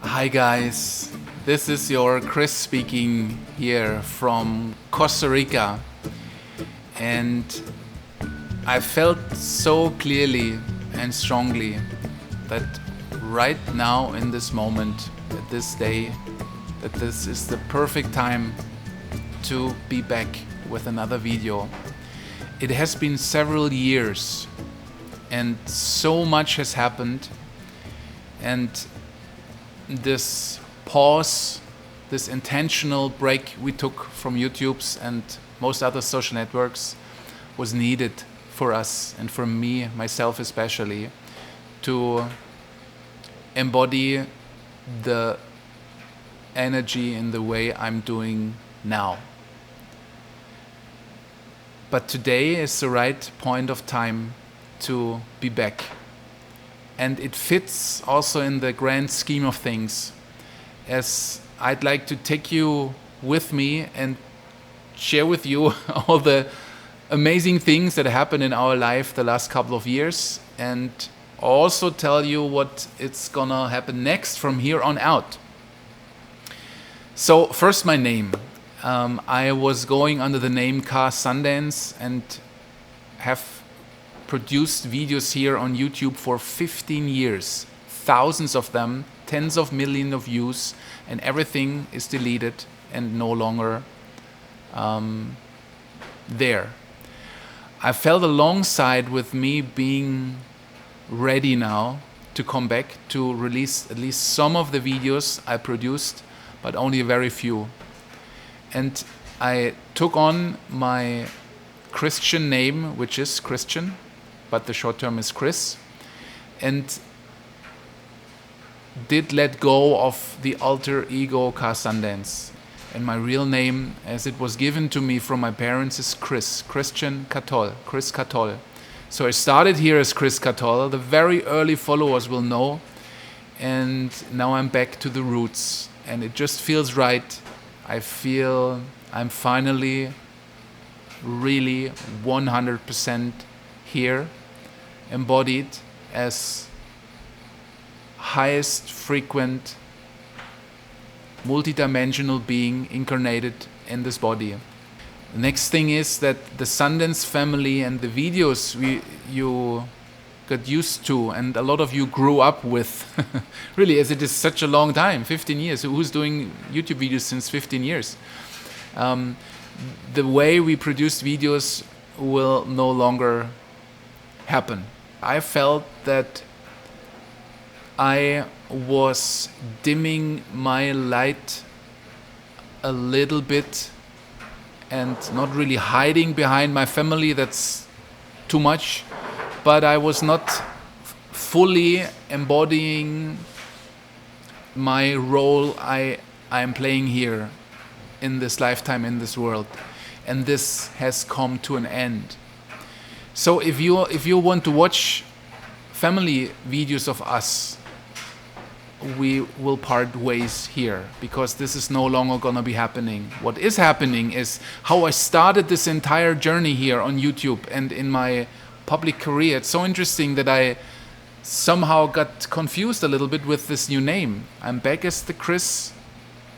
Hi guys, this is your Chris speaking here from Costa Rica, and I felt so clearly and strongly that right now in this moment, at this day, that this is the perfect time to be back with another video. It has been several years and so much has happened, and this pause, this intentional break we took from YouTube's and most other social networks was needed for us and for me, myself especially, to embody the energy in the way I'm doing now. But today is the right point of time to be back. And it fits also in the grand scheme of things, as I'd like to take you with me and share with you all the amazing things that happened in our life the last couple of years, and also tell you what it's gonna happen next from here on out. So first, my name. I was going under the name Sundance and have produced videos here on YouTube for 15 years, thousands of them, tens of millions of views, and everything is deleted and no longer there. I felt alongside with me being ready now to come back to release at least some of the videos I produced, but only a very few. And I took on my Christian name, which is Christian, but the short term is Chris, and did let go of the alter ego Sundance. And my real name, as it was given to me from my parents, is Chris, Christian Catol, Chris Catol. So I started here as Chris Catol, the very early followers will know, and now I'm back to the roots, and it just feels right. I feel I'm finally really 100% here, embodied as highest frequent multidimensional being incarnated in this body. The next thing is that the Sundance family and the videos you got used to and a lot of you grew up with, really, as it is such a long time, 15 years. Who's doing YouTube videos since 15 years? The way we produce videos will no longer happen. I felt that I was dimming my light a little bit and not really hiding behind my family, that's too much, but I was not fully embodying my role I am playing here in this lifetime, in this world, and this has come to an end. So if you want to watch family videos of us, we will part ways here, because this is no longer gonna be happening. What is happening is how I started this entire journey here on YouTube and in my public career. It's so interesting that I somehow got confused a little bit with this new name. I'm back as the Chris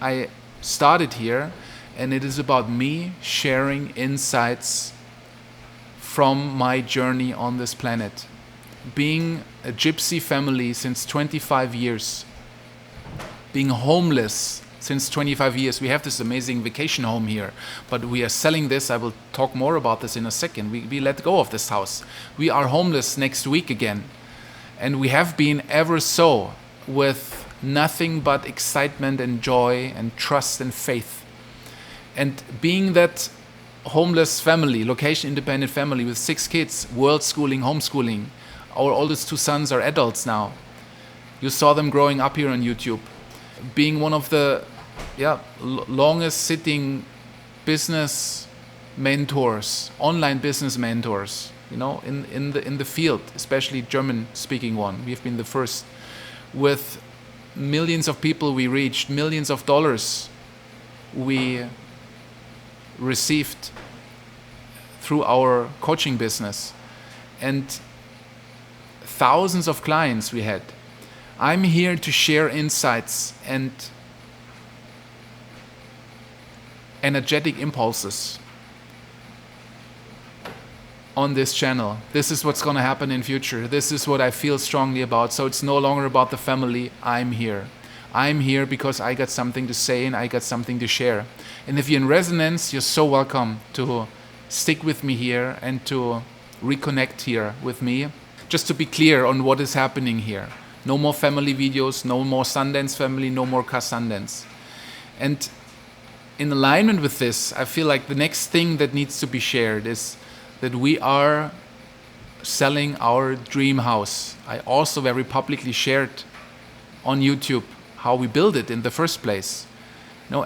I started here, and it is about me sharing insights from my journey on this planet. Being a gypsy family since 25 years, being homeless since 25 years. We have this amazing vacation home here, but we are selling this. I will talk more about this in a second. We let go of this house. We are homeless next week again, and we have been ever so, with nothing but excitement and joy and trust and faith. And being that homeless family, location independent family with 6 kids, world schooling, homeschooling. Our oldest 2 sons are adults now. You saw them growing up here on YouTube. Being one of the longest sitting business mentors, online business mentors, in the field, especially German speaking one. We've been the first, with millions of people we reached, millions of dollars we received through our coaching business, and thousands of clients we had. I'm here to share insights and energetic impulses on this channel. This is what's going to happen in future. This is what I feel strongly about. So it's no longer about the family. I'm here. I'm here because I got something to say and I got something to share. And if you're in resonance, you're so welcome to stick with me here and to reconnect here with me. Just to be clear on what is happening here. No more family videos, no more Sundance Family, no more Sundance. And in alignment with this, I feel like the next thing that needs to be shared is that we are selling our dream house. I also very publicly shared on YouTube how we built it in the first place.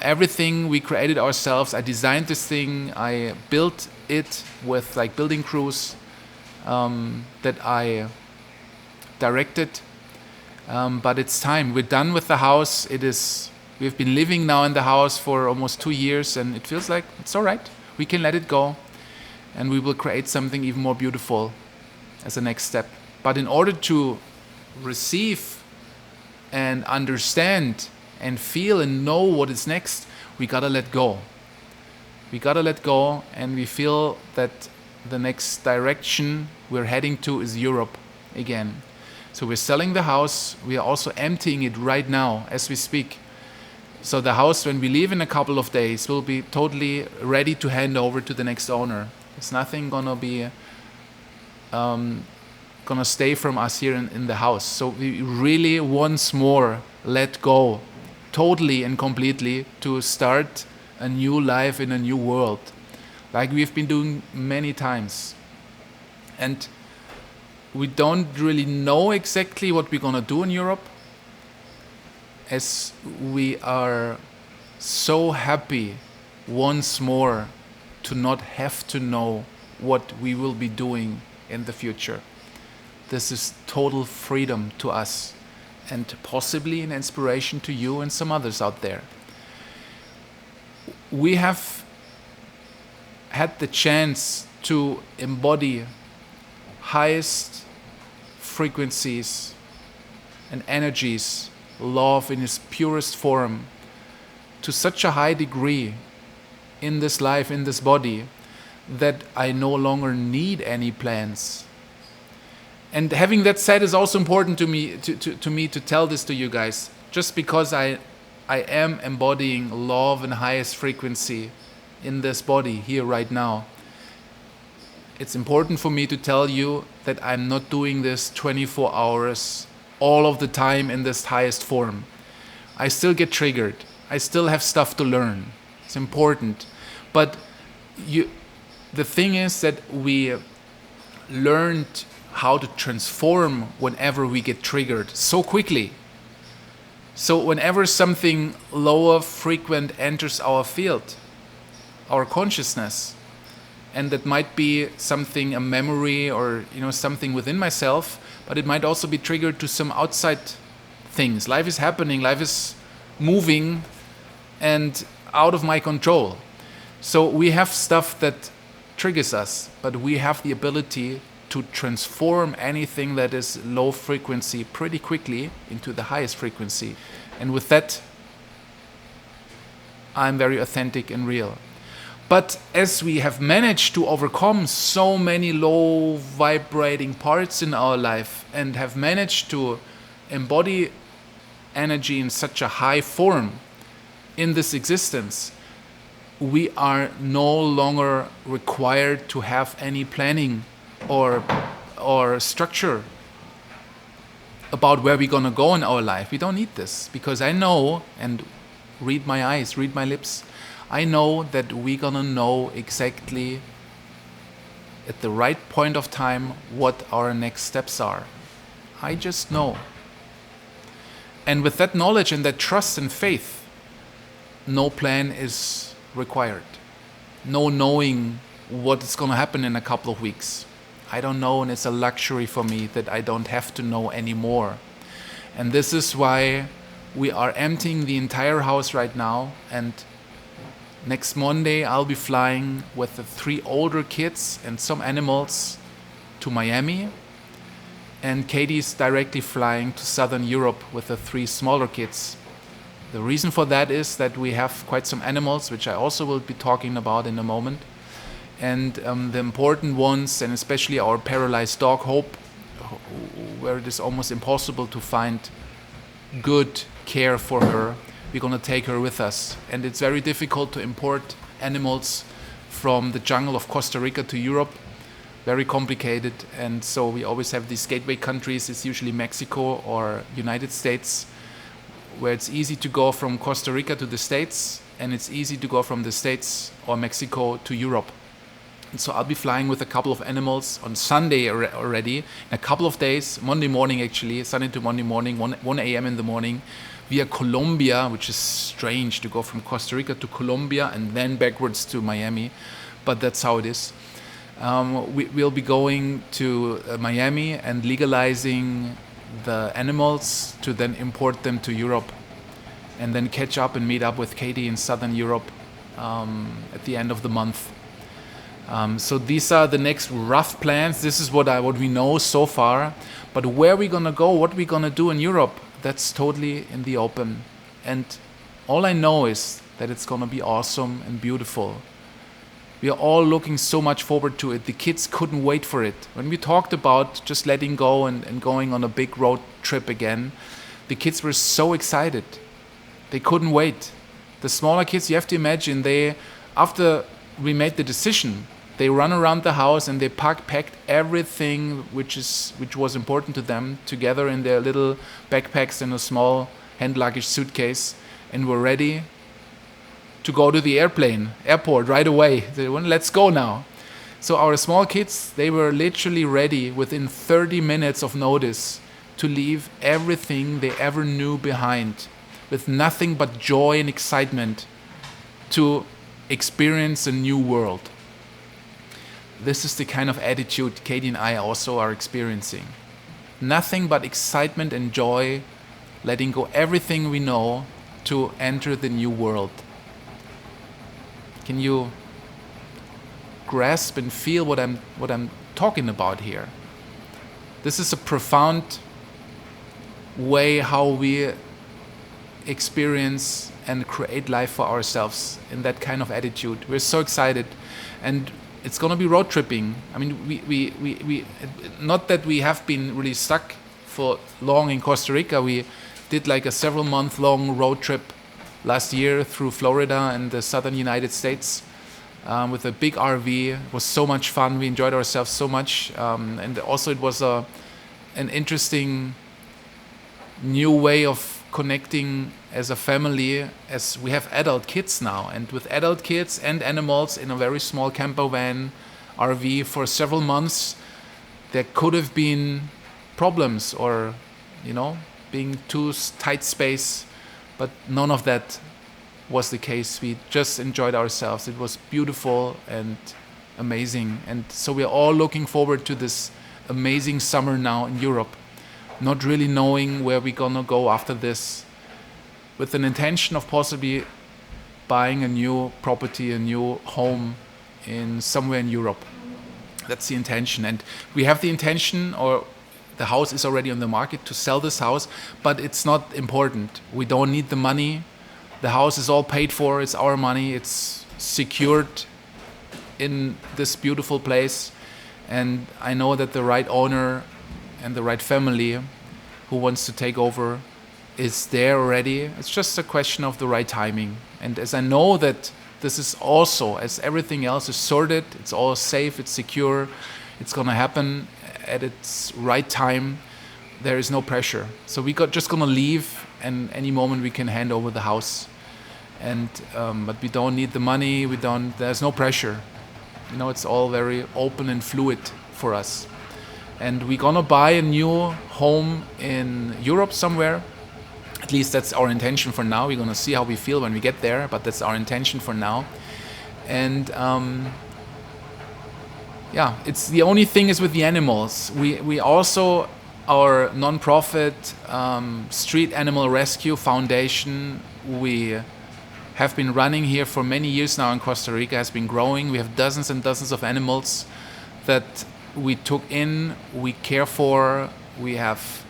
Everything we created ourselves. I designed this thing. I built it with like building crews that I directed. But it's time. We're done with the house. We've been living now in the house for almost 2 years, and it feels like it's all right. We can let it go, and we will create something even more beautiful as a next step. But in order to receive and understand and feel and know what is next, we gotta let go. We gotta let go, and we feel that the next direction we're heading to is Europe again. So we're selling the house. We are also emptying it right now as we speak. So the house, when we leave in a couple of days, will be totally ready to hand over to the next owner. There's nothing gonna be gonna stay from us here in the house. So we really once more let go totally and completely to start a new life in a new world, like we've been doing many times. And we don't really know exactly what we're gonna do in Europe, as we are so happy once more to not have to know what we will be doing in the future. This is total freedom to us, and possibly an inspiration to you and some others out there. We have had the chance to embody highest frequencies and energies, love in its purest form, to such a high degree in this life, in this body, that I no longer need any plans. And having that said, is also important to me to tell this to you guys. Just because I am embodying love and highest frequency in this body here right now, it's important for me to tell you that I'm not doing this 24 hours all of the time in this highest form. I still get triggered. I still have stuff to learn. It's important. But the thing is that we learned how to transform whenever we get triggered so quickly. So whenever something lower frequent enters our field, our consciousness, and that might be something, a memory, or something within myself, but it might also be triggered to some outside things. Life is happening, life is moving and out of my control. So we have stuff that triggers us, but we have the ability to transform anything that is low frequency pretty quickly into the highest frequency. And with that, I'm very authentic and real. But as we have managed to overcome so many low vibrating parts in our life and have managed to embody energy in such a high form in this existence, we are no longer required to have any planning or structure about where we're going to go in our life. We don't need this, because I know, and read my eyes, read my lips, I know that we're going to know exactly at the right point of time what our next steps are. I just know. And with that knowledge and that trust and faith, no plan is required. No knowing what is going to happen in a couple of weeks. I don't know, and it's a luxury for me that I don't have to know anymore. And this is why we are emptying the entire house right now, and next Monday I'll be flying with the 3 older kids and some animals to Miami. and Katie's directly flying to Southern Europe with the 3 smaller kids. The reason for that is that we have quite some animals, which I also will be talking about in a moment. And the important ones, and especially our paralyzed dog, Hope, where it is almost impossible to find good care for her, we're going to take her with us. And it's very difficult to import animals from the jungle of Costa Rica to Europe. Very complicated. And so we always have these gateway countries. It's usually Mexico or United States, where it's easy to go from Costa Rica to the States, and it's easy to go from the States or Mexico to Europe. And so I'll be flying with a couple of animals on Sunday already, in a couple of days, Monday morning actually, Sunday to Monday morning, 1 a.m. in the morning, via Colombia, which is strange to go from Costa Rica to Colombia and then backwards to Miami, but that's how it is. We'll be going to Miami and legalizing the animals to then import them to Europe and then catch up and meet up with Katie in Southern Europe at the end of the month. So these are the next rough plans. This is what we know so far. But where we're gonna go, what we're gonna do in Europe, that's totally in the open. And all I know is that it's gonna be awesome and beautiful. We are all looking so much forward to it. The kids couldn't wait for it. When we talked about just letting go and going on a big road trip again, the kids were so excited. They couldn't wait. The smaller kids, you have to imagine, after we made the decision, they run around the house and they packed everything which was important to them together in their little backpacks in a small hand luggage suitcase, and were ready to go to the airport right away. They went, let's go now. So our small kids, they were literally ready within 30 minutes of notice to leave everything they ever knew behind, with nothing but joy and excitement to experience a new world. This is the kind of attitude Katie and I also are experiencing. Nothing but excitement and joy, letting go everything we know to enter the new world. Can you grasp and feel what I'm talking about here? This is a profound way how we experience and create life for ourselves in that kind of attitude. We're so excited, and it's going to be road tripping. I mean, we not that we have been really stuck for long in Costa Rica. We did like a several month long road trip last year through Florida and the southern United States with a big RV. It was so much fun. We enjoyed ourselves so much, and also it was an interesting new way of connecting as a family, as we have adult kids now, and with adult kids and animals in a very small camper van RV for several months, there could have been problems or, being too tight space, but none of that was the case. We just enjoyed ourselves. It was beautiful and amazing, and so we are all looking forward to this amazing summer now in Europe, not really knowing where we're gonna go after this, with an intention of possibly buying a new property, a new home in somewhere in Europe. That's the intention, and we have the intention, or the house is already on the market, to sell this house, but it's not important. We don't need the money. The house is all paid for. It's our money. It's secured in this beautiful place, and I know that the right owner and the right family who wants to take over is there already. It's just a question of the right timing. And as I know that this is also, as everything else is sorted, it's all safe, it's secure, it's going to happen at its right time, there is no pressure. So just going to leave, and any moment we can hand over the house. And but we don't need the money. There's no pressure. It's all very open and fluid for us. And we're gonna buy a new home in Europe somewhere. At least that's our intention for now. We're gonna see how we feel when we get there, but that's our intention for now. And it's the only thing is with the animals. We also, our non-profit Street Animal Rescue Foundation, we have been running here for many years now in Costa Rica, has been growing. We have dozens and dozens of animals that we took in, we care for, we have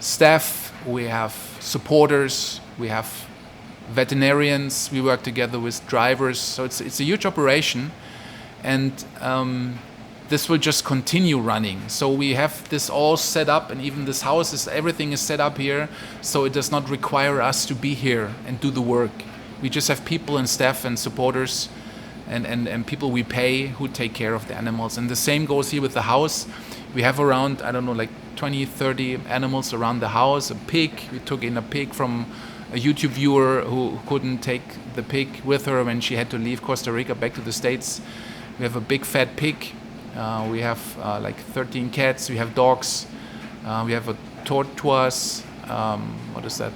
staff, we have supporters, we have veterinarians, we work together with drivers. So it's a huge operation, and this will just continue running. So we have this all set up, and even this house everything is set up here, so it does not require us to be here and do the work. We just have people and staff and supporters and people we pay who take care of the animals. And the same goes here with the house. We have around, I don't know, like 20, 30 animals around the house. A pig, we took in a pig from a YouTube viewer who couldn't take the pig with her when she had to leave Costa Rica back to the States. We have a big fat pig. We have like 13 cats. We have dogs. We have a tortoise. What is that?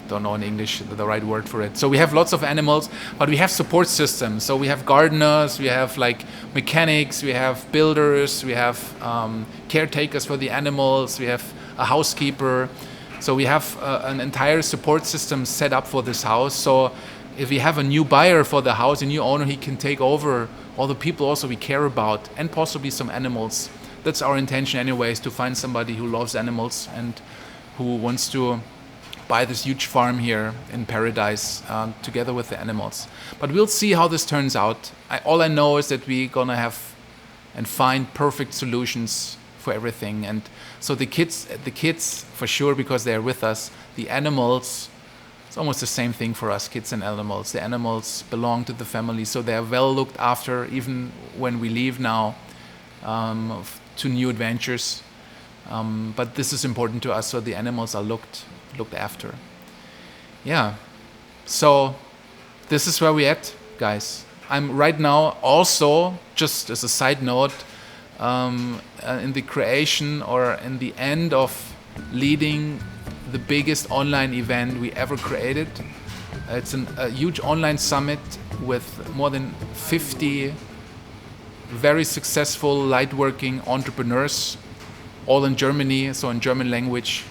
Don't know in English the right word for it. So we have lots of animals, but we have support systems. So we have gardeners, we have like mechanics, we have builders, we have caretakers for the animals, we have a housekeeper. So we have an entire support system set up for this house. So if we have a new buyer for the house, a new owner, he can take over all the people also we care about, and possibly some animals. That's our intention anyways, to find somebody who loves animals and who wants to buy this huge farm here in paradise together with the animals. But we'll see how this turns out. All I know is that we're gonna have and find perfect solutions for everything. And so the kids for sure, because they're with us. The animals, it's almost the same thing for us, kids and animals. The animals belong to the family, so they are well looked after, even when we leave now to new adventures. But this is important to us, so the animals are looked after. Yeah, so this is where we're at, guys. I'm right now also, just as a side note, in the creation or in the end of leading the biggest online event we ever created. It's a huge online summit with more than 50 very successful lightworking entrepreneurs, all in Germany, so in German language.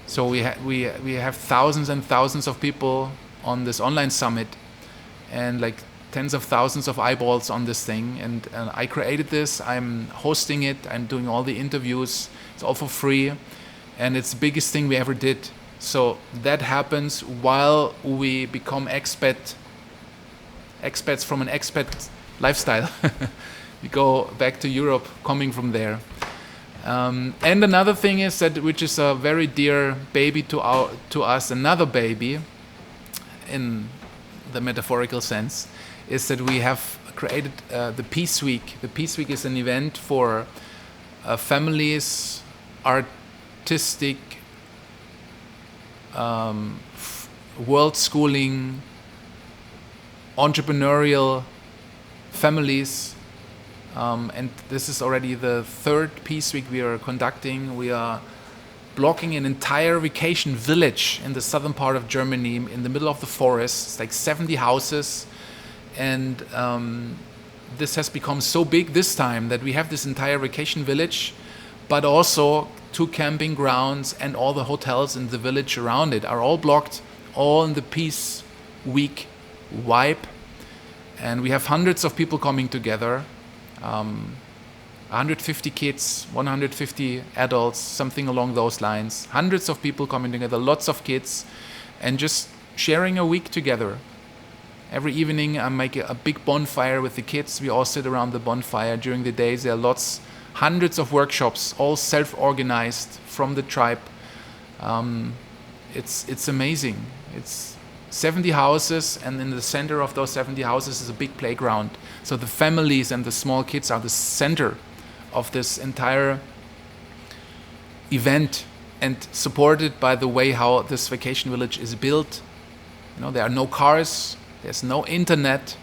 So we have thousands and thousands of people on this online summit, and like tens of thousands of eyeballs on this thing. And I created this. I'm hosting it. I'm doing all the interviews. It's all for free, and it's the biggest thing we ever did. So that happens while we become expats from an expat lifestyle. We go back to Europe, coming from there. And another thing is that, which is a very dear baby to us, another baby, in the metaphorical sense, is that we have created the Peace Week. The Peace Week is an event for families, artistic, world schooling, entrepreneurial families. And this is already the third Peace Week we are conducting. We are blocking an entire vacation village in the southern part of Germany, in the middle of the forest. It's like 70 houses. And this has become so big this time that we have this entire vacation village, but also 2 camping grounds, and all the hotels in the village around it are all blocked, all in the Peace Week vibe. And we have hundreds of people coming together. 150 kids, 150 adults, something along those lines. Hundreds of people coming together, lots of kids, and just sharing a week together. Every evening I make a big bonfire with the kids. We all sit around the bonfire. During the days there are hundreds of workshops, all self-organized from the tribe. It's amazing. It's 70 houses, and in the center of those 70 houses is a big playground. So the families and the small kids are the center of this entire event, and supported by the way how this vacation village is built. You know, there are no cars, there's no internet.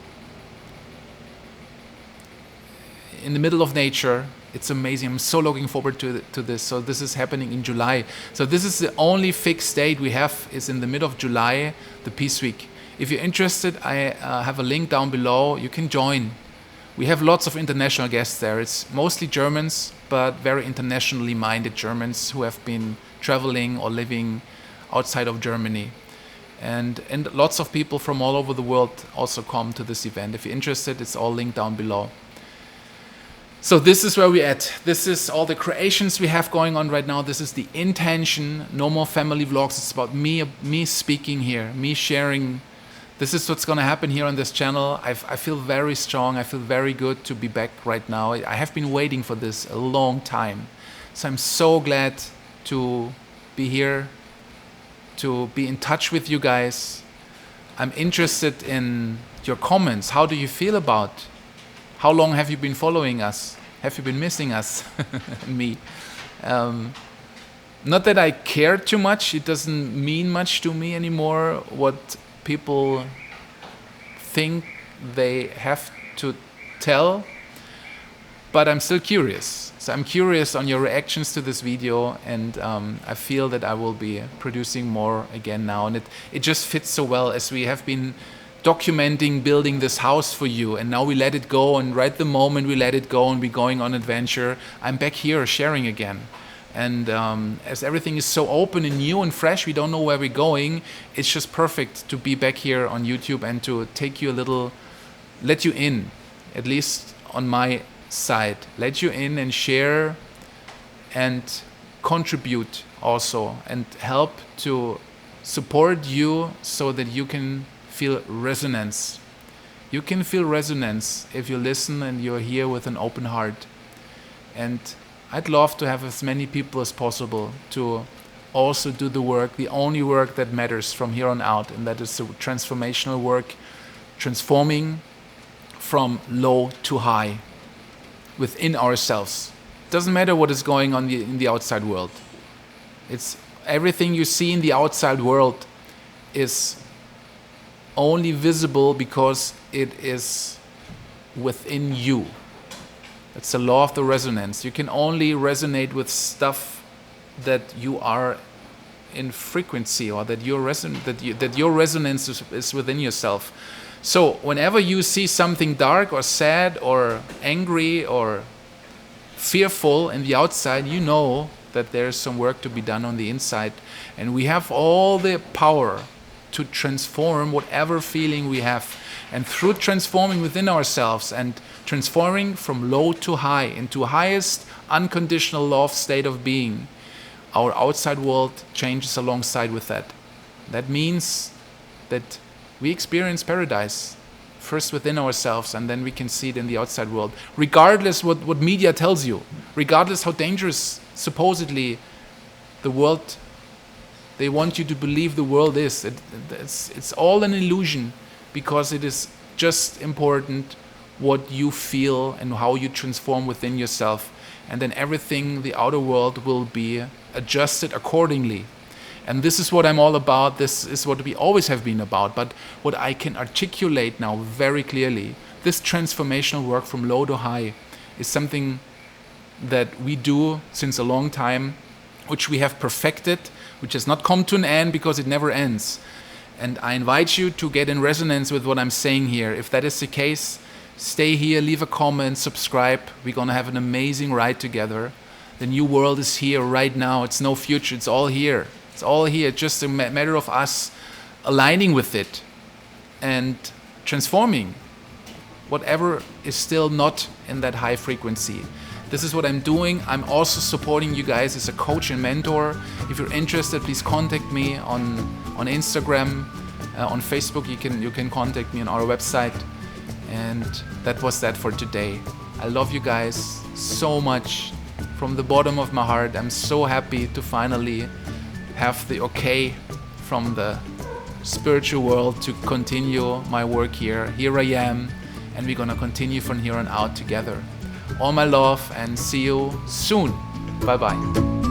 In the middle of nature. It's amazing. I'm so looking forward to this. So this is happening in July. So this is the only fixed date we have, is in the middle of July, the Peace Week. If you're interested, I have a link down below. You can join. We have lots of international guests there. It's mostly Germans, but very internationally minded Germans who have been traveling or living outside of Germany. And lots of people from all over the world also come to this event. If you're interested, it's all linked down below. So this is where we're at. This is all the creations we have going on right now. This is the intention. No more family vlogs. It's about me speaking here, me sharing. This is what's going to happen here on this channel. I feel very strong. I feel very good to be back right now. I have been waiting for this a long time. So I'm so glad to be here, to be in touch with you guys. I'm interested in your comments. How do you feel about? How long have you been following us? Have you been missing us? Me. Not that I care too much. It doesn't mean much to me anymore what people think they have to tell. But I'm still curious. So I'm curious on your reactions to this video, and I feel that I will be producing more again now. And it just fits so well, as we have been documenting building this house for you, and now we let it go, and right the moment we let it go and we're going on adventure, I'm back here sharing again. And as everything is so open and new and fresh, we don't know where we're going, it's just perfect to be back here on YouTube and to take you a little, let you in, at least on my side, let you in and share and contribute also, and help to support you so that you can feel resonance. You can feel resonance if you listen and you're here with an open heart. And I'd love to have as many people as possible to also do the work, the only work that matters from here on out, and that is the transformational work, transforming from low to high within ourselves. Doesn't matter what is going on in the outside world. It's everything you see in the outside world is only visible because it is within you. It's the law of the resonance. You can only resonate with stuff that you are in frequency, or that your resonance is within yourself. So whenever you see something dark or sad or angry or fearful in the outside, you know that there's some work to be done on the inside, and we have all the power to transform whatever feeling we have. And through transforming within ourselves and transforming from low to high into highest unconditional love state of being, our outside world changes alongside with that. That means that we experience paradise first within ourselves, and then we can see it in the outside world, regardless what media tells you, regardless how dangerous supposedly the world, they want you to believe the world is. It's all an illusion, because it is just important what you feel and how you transform within yourself, and then everything, the outer world, will be adjusted accordingly. And this is what I'm all about. This is what we always have been about, but what I can articulate now very clearly, this transformational work from low to high is something that we do since a long time, which we have perfected, which has not come to an end because it never ends. And I invite you to get in resonance with what I'm saying here. If that is the case, stay here, leave a comment, subscribe. We're going to have an amazing ride together. The new world is here right now. It's no future. It's all here. It's all here. It's just a matter of us aligning with it and transforming whatever is still not in that high frequency. This is what I'm doing. I'm also supporting you guys as a coach and mentor. If you're interested, please contact me on Instagram, on Facebook. You can contact me on our website. And that was that for today. I love you guys so much from the bottom of my heart. I'm so happy to finally have the okay from the spiritual world to continue my work here. Here I am, and we're gonna continue from here on out together. All my love, and see you soon. Bye bye.